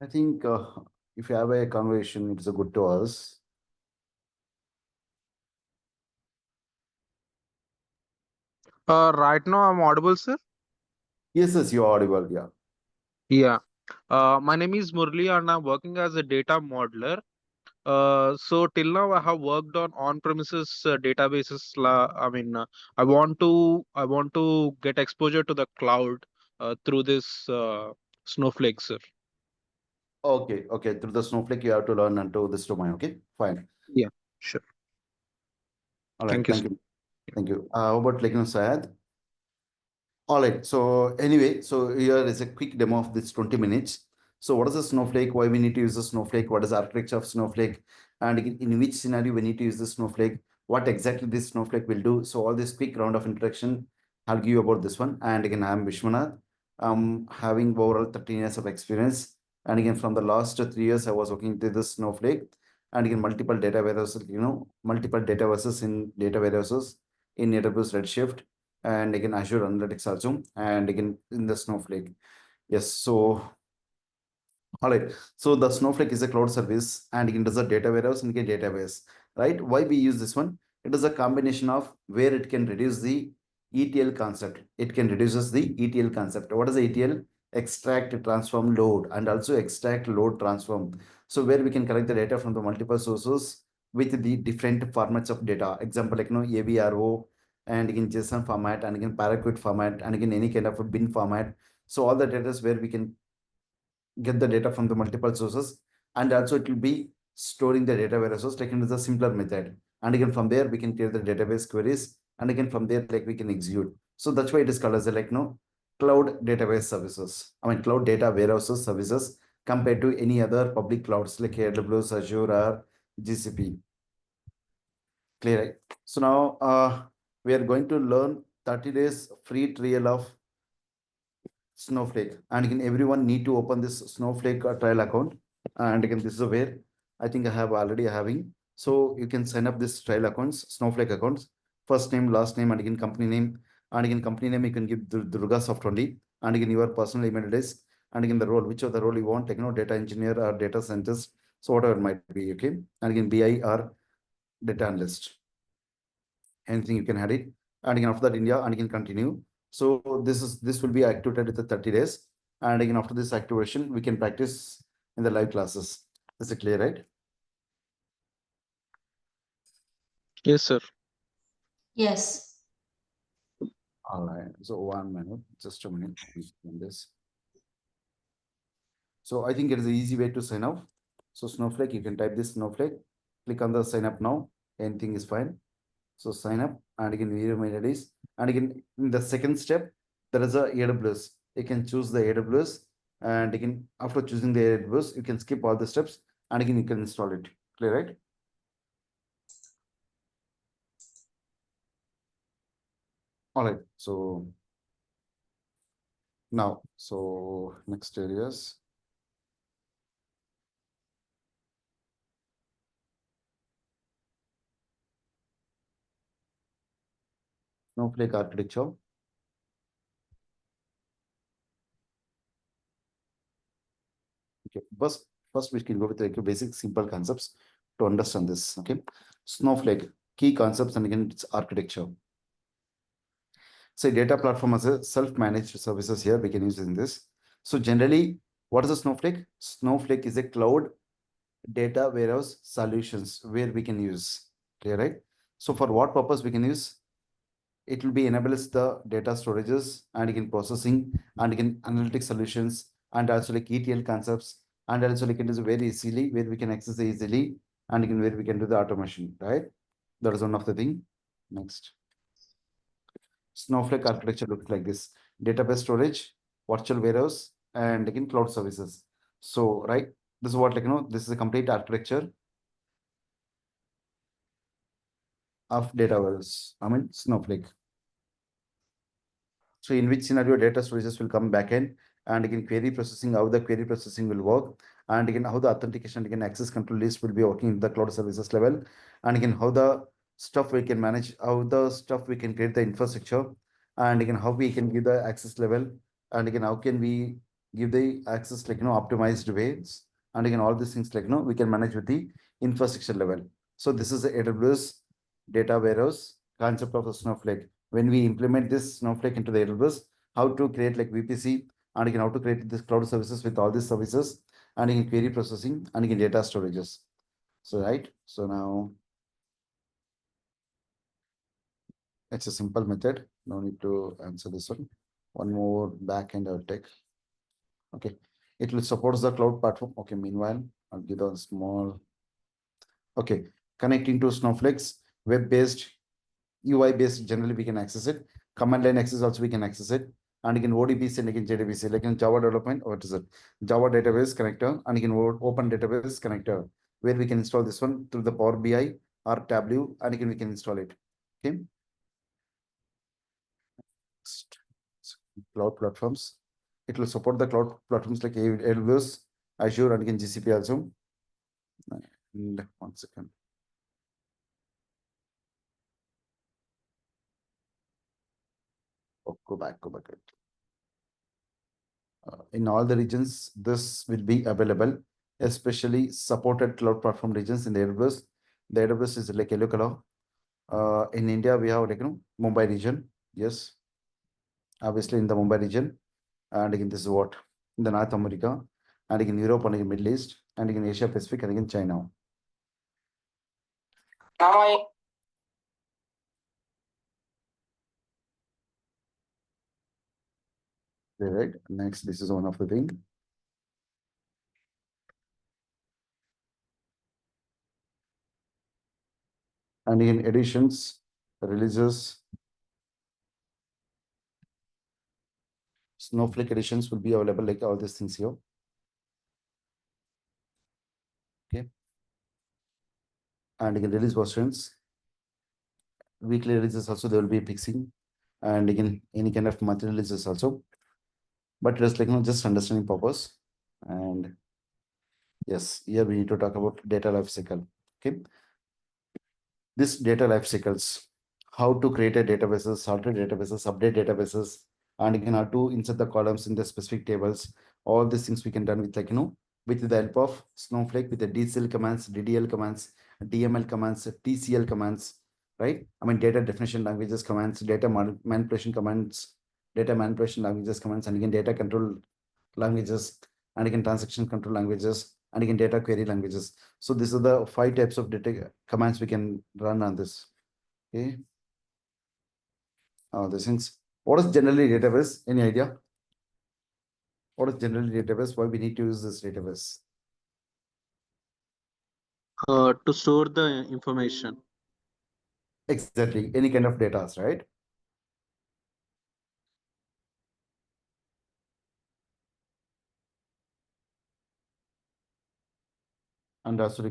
I think if you have a conversation, it's a good to us. Right now I'm audible, sir. Yes, yes, you're audible. Yeah. Yeah. My name is Murli and I'm working as a data modeler. So till now I have worked on on-premises databases. I want to get exposure to the cloud through this Snowflake, sir. Okay, okay. Through the Snowflake, you have to learn into this domain. Okay, fine. Yeah, sure. All right. Thank you, Thank sir. you. Thank you. How about like, Syed? All right. So anyway, so here is a quick demo of this 20 minutes. So what is a Snowflake? Why we need to use the Snowflake? What is the architecture of Snowflake? And in which scenario we need to use the Snowflake? What exactly this Snowflake will do? So all this quick round of introduction, I'll give you about this one. And again, I'm Vishwanath. I'm having overall 13 years of experience. And again, from the last 3 years, I was working with the Snowflake. And again, multiple data warehouses, multiple data warehouses in AWS Redshift and again Azure Analytics also, and again in the Snowflake. Yes, so all right. So the Snowflake is a cloud service and it is a data warehouse and a database, right? Why we use this one? It is a combination of where it can reduce the ETL concept. It can reduces the ETL concept. What is the ETL? Extract, transform, load, and also extract, load, transform. So where we can collect the data from the multiple sources with the different formats of data. Example like AVRO and again JSON format and again paraquet format and again any kind of a bin format. So all the data is where we can get the data from the multiple sources, and also it will be storing the data warehouses taken as a simpler method, and again from there we can create the database queries, and again from there like we can execute. So that's why it is called as a cloud database services, I mean cloud data warehouses services, compared to any other public clouds like AWS, Azure, or GCP. Clear, right? So now we are going to learn 30 days free trial of Snowflake, and again everyone need to open this Snowflake trial account, and again this is where I think I have already having. So you can sign up this trial accounts, Snowflake accounts, first name, last name, and again company name, and again company name you can give DurgaSoft only, and again your personal email address, and again the role, which of the role you want, like data engineer or data scientist, so whatever it might be, okay, and again BI or data analyst, anything you can add it, and again after that India, and again continue. So this will be activated with the 30 days, and again after this activation we can practice in the live classes. Is it clear, right? Yes, sir. Yes. All right, so 1 minute, just a minute on this. So I think it is an easy way to sign up. So Snowflake, you can type this Snowflake, click on the sign up now, anything is fine. So sign up, and again your email IDs, and again in the second step there is a AWS. You can choose the AWS, and again after choosing the AWS you can skip all the steps, and again you can install it. Clear, right? All right, so now so next areas. Snowflake architecture. Okay, first we can go with like basic simple concepts to understand this. Okay, Snowflake key concepts, and again its architecture. Say data platform as a self-managed services, here we can use in this. So generally, what is a Snowflake? Snowflake is a cloud data warehouse solutions where we can use. Clear, right? So for what purpose we can use? It will be enables the data storages, and again processing, and again analytic solutions, and also like ETL concepts, and also like it is very easily where we can access easily, and again where we can do the automation, right? That is one of the thing. Next, Snowflake architecture looks like this: database storage, virtual warehouse, and again cloud services. So right, this is what this is a complete architecture of data warehouse, I mean Snowflake. So in which scenario data storages will come back in, and again query processing, how the query processing will work, and again how the authentication, again access control list will be working in the cloud services level, and again how the stuff we can manage, how the stuff we can create the infrastructure, and again how we can give the access level, and again how can we give the access like optimized ways, and again all these things like we can manage with the infrastructure level. So this is the AWS data warehouse concept of a Snowflake. When we implement this Snowflake into the AWS, how to create like VPC, and again how to create this cloud services with all these services, and again query processing, and again data storages. So right, so now it's a simple method. No need to answer this one. One more backend I'll take. Okay, it will support the cloud platform. Okay, meanwhile, I'll give a small. Okay, connecting to Snowflake's web-based, UI-based. Generally, we can access it. Command line access also we can access it. And again, ODBC and again Jdbc, like in Java development. What is it? Java database connector, and again open database connector, where we can install this one through the Power BI or Tableau, and again we can install it. Okay. Cloud platforms. It will support the cloud platforms like AWS, Azure, and again GCP also. And 1 second. Oh, go back. In all the regions, this will be available, especially supported cloud platform regions in the AWS. The AWS is like yellow color. In India, we have like Mumbai region. Yes, obviously in the Mumbai region, and again this is what in the North America, and again Europe, and again Middle East, and again Asia Pacific, and again China. Right. Next, this is one of the thing. And in editions, releases, Snowflake editions will be available like all these things here. Okay. And again, release versions, weekly releases also they will be fixing, and again any kind of monthly releases also. But just like just understanding purpose. And yes, here we need to talk about data lifecycle. Okay. This data life cycles, how to create a databases, alter databases, update databases, and again how to insert the columns in the specific tables. All these things we can done with like with the help of Snowflake, with the DCL commands, DDL commands, DML commands, TCL commands, right? I mean data definition languages commands, data manipulation commands, data manipulation languages commands, and again data control languages, and again transaction control languages, and again data query languages. So these are the 5 types of data commands we can run on this. Okay. These things. What is generally database? Any idea? What is generally database? Why we need to use this database? To store the information. Exactly. Any kind of data, right? And also,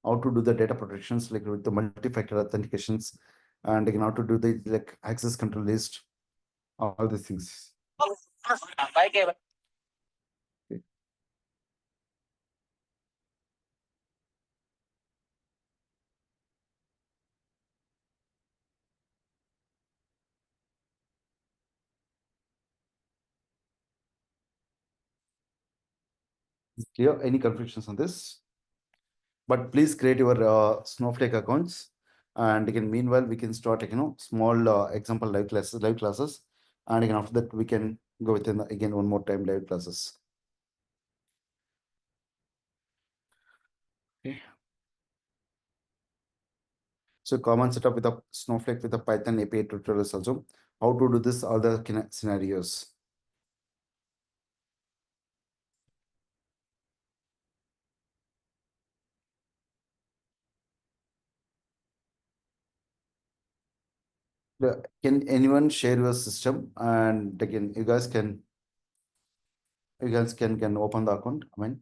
how to do the data protections, like with the multi-factor authentications, and how to do the like access control list, all these things. Okay. Clear? Any confusions on this? But please create your Snowflake accounts, and again meanwhile we can start small example live classes, and again after that we can go within again one more time live classes. Okay. So common setup with a Snowflake with a Python API tutorials also. How to do this, all the scenarios. Can anyone share your system? And again, you guys can open the account. I mean,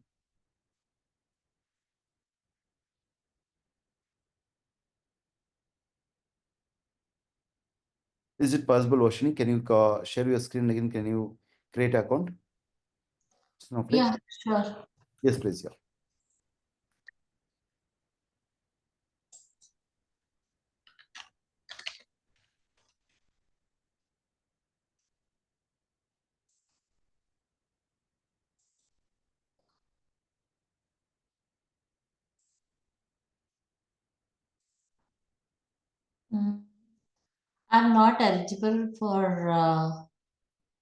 is it possible, Oshini? Can you share your screen again? Can you create account? Snowflake? Yeah, sure. Yes, please. Yeah. Mm. I'm not eligible for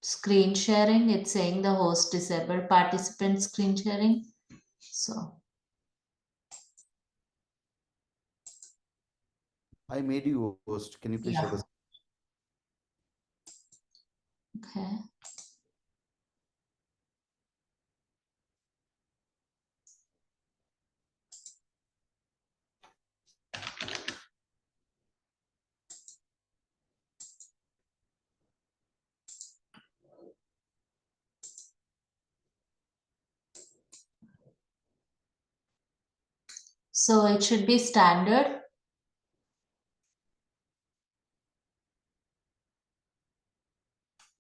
screen sharing. It's saying the host disabled participant screen sharing. So, I made you host. Can you please share yeah. this? Okay. So it should be standard.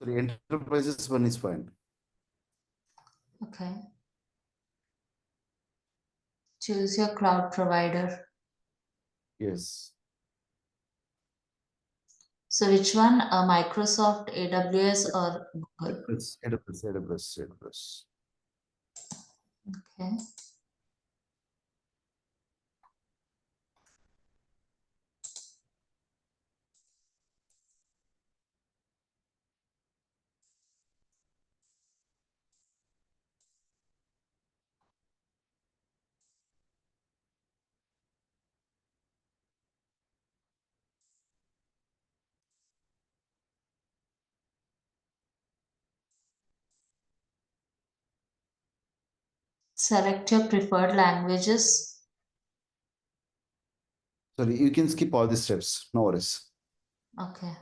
The enterprises one is fine. Okay. Choose your cloud provider. Yes. So which one? Microsoft, AWS, or Google? AWS. Okay. Select your preferred languages. Sorry, you can skip all these steps. No worries. Okay.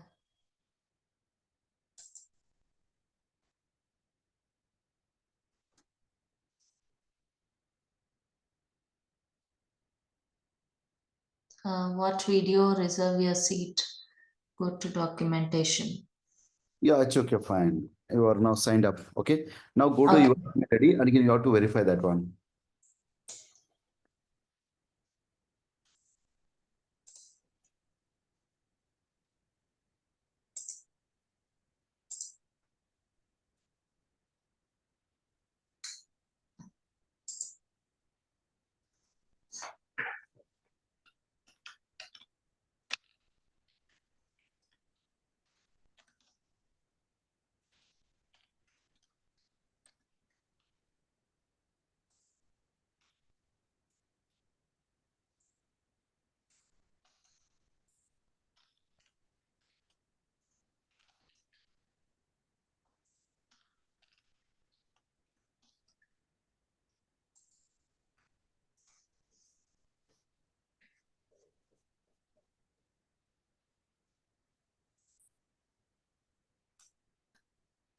Watch video, reserve your seat, go to documentation. Yeah, it's okay, fine. You are now signed up. Okay. Now go to Okay. your ready and again you have to verify that one.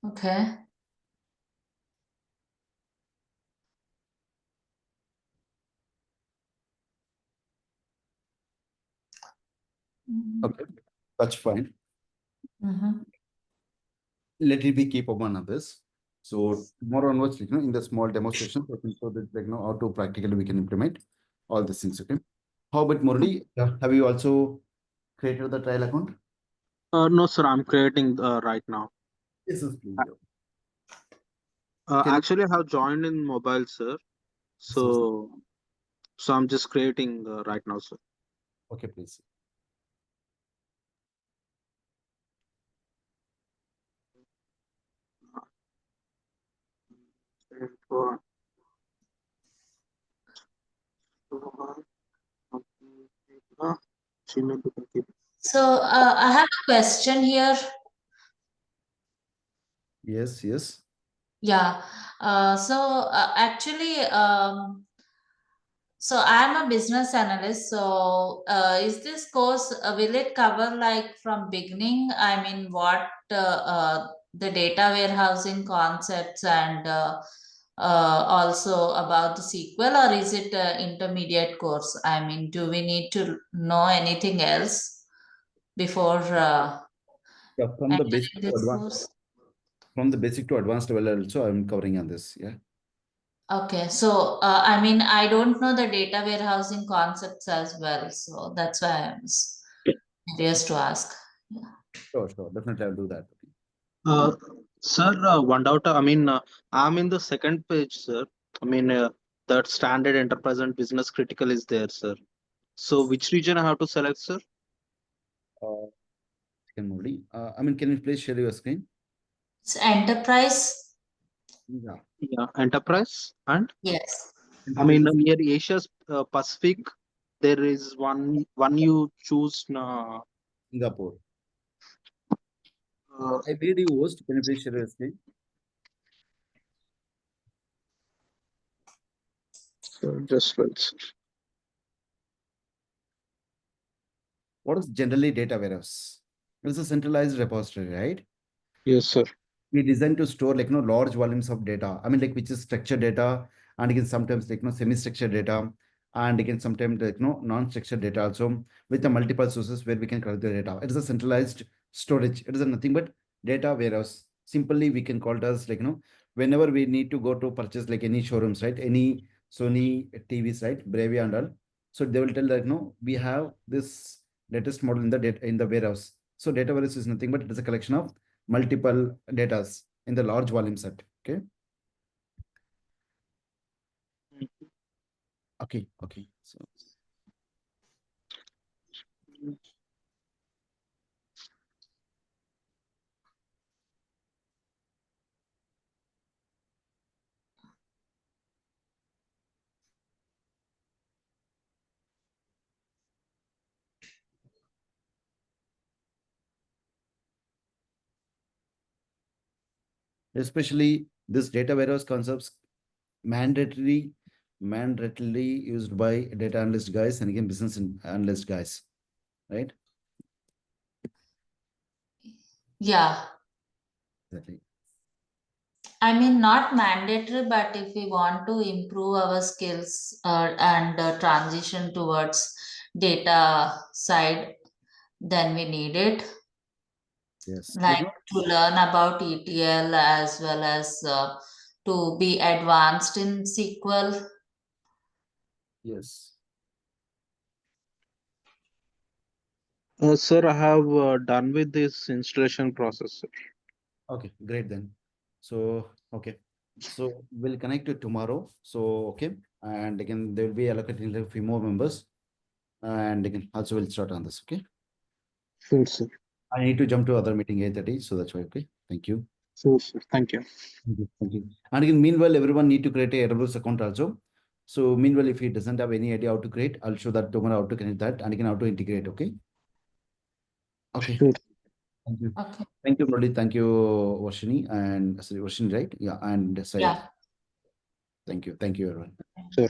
Okay. Okay. That's fine. Mm-hmm. Let it be keep up on this. So tomorrow onwards, in the small demo session, I can show that how to practically we can implement all these things. Okay. How about Murali? Have you also created the trial account? No, sir, I'm creating right now. Yes, yes, please. Can you Actually, I have joined in mobile, sir. so So I'm just creating right now, sir. okay, please. So I have a question here. Yes, yes. Yeah. Actually, so I'm a business analyst. So is this course will it cover like from beginning? I mean, what the data warehousing concepts and also about the SQL, or is it an intermediate course? I mean, do we need to know anything else before Yeah, entering this course? from the basic to advanced level also I'm covering on this. Yeah. Okay, so I mean, I don't know the data warehousing concepts as well, so that's why I was curious to ask. Yeah. Sure. Definitely I'll do that. Uh, Sir, one doubt. I mean, I'm in the second page, sir. I mean, that standard enterprise and business critical is there, sir. So which region I have to select, sir? Second, Murali. I mean, can you please share your screen? It's enterprise. Yeah. Yeah, enterprise. And Yes. I mean, near Asia's Pacific, there is one you choose. Singapore. Uh, I made you host. Can you please share your screen? so just let's. What is generally data warehouse? It's a centralized repository, right? Yes, sir. We designed to store like large volumes of data. I mean, like which is structured data, and again sometimes like semi-structured data, and again sometimes like non-structured data also with the multiple sources where we can collect the data. It is a centralized storage. It is a nothing but data warehouse. Simply we can call it as like whenever we need to go to purchase like any showrooms, right? Any Sony TVs, right? Bravia and all. So they will tell that we have this latest model in the data in the warehouse. So data warehouse is nothing but it is a collection of multiple datas in the large volume set. Okay. Okay. So especially this data warehouse concepts mandatorily used by data analyst guys and again business analyst guys, right? Yeah. Exactly. I mean, not mandatory, but if we want to improve our skills and transition towards data side, then we need it. Yes. Like to learn about ETL as well as to be advanced in SQL. Yes. Sir, I have done with this installation process, sir. Okay, great then. So okay. So we'll connect you tomorrow. So okay. And again there will be allocated a few more members. And again also we'll start on this. Okay. Sure, sir. I need to jump to other meeting 8:30, so that's why. Okay. Thank you. Sure, sir. Thank you. Thank you. And again, meanwhile, everyone need to create a AWS account also. So meanwhile, if he doesn't have any idea how to create, I'll show that tomorrow how to connect that and again how to integrate. Okay. Okay. Sure. Thank you. Okay. Thank you, Murali. Thank you, Washini and sorry, Washini, right? Yeah, and Syed. Yeah. Thank you. Thank you, everyone. Sure.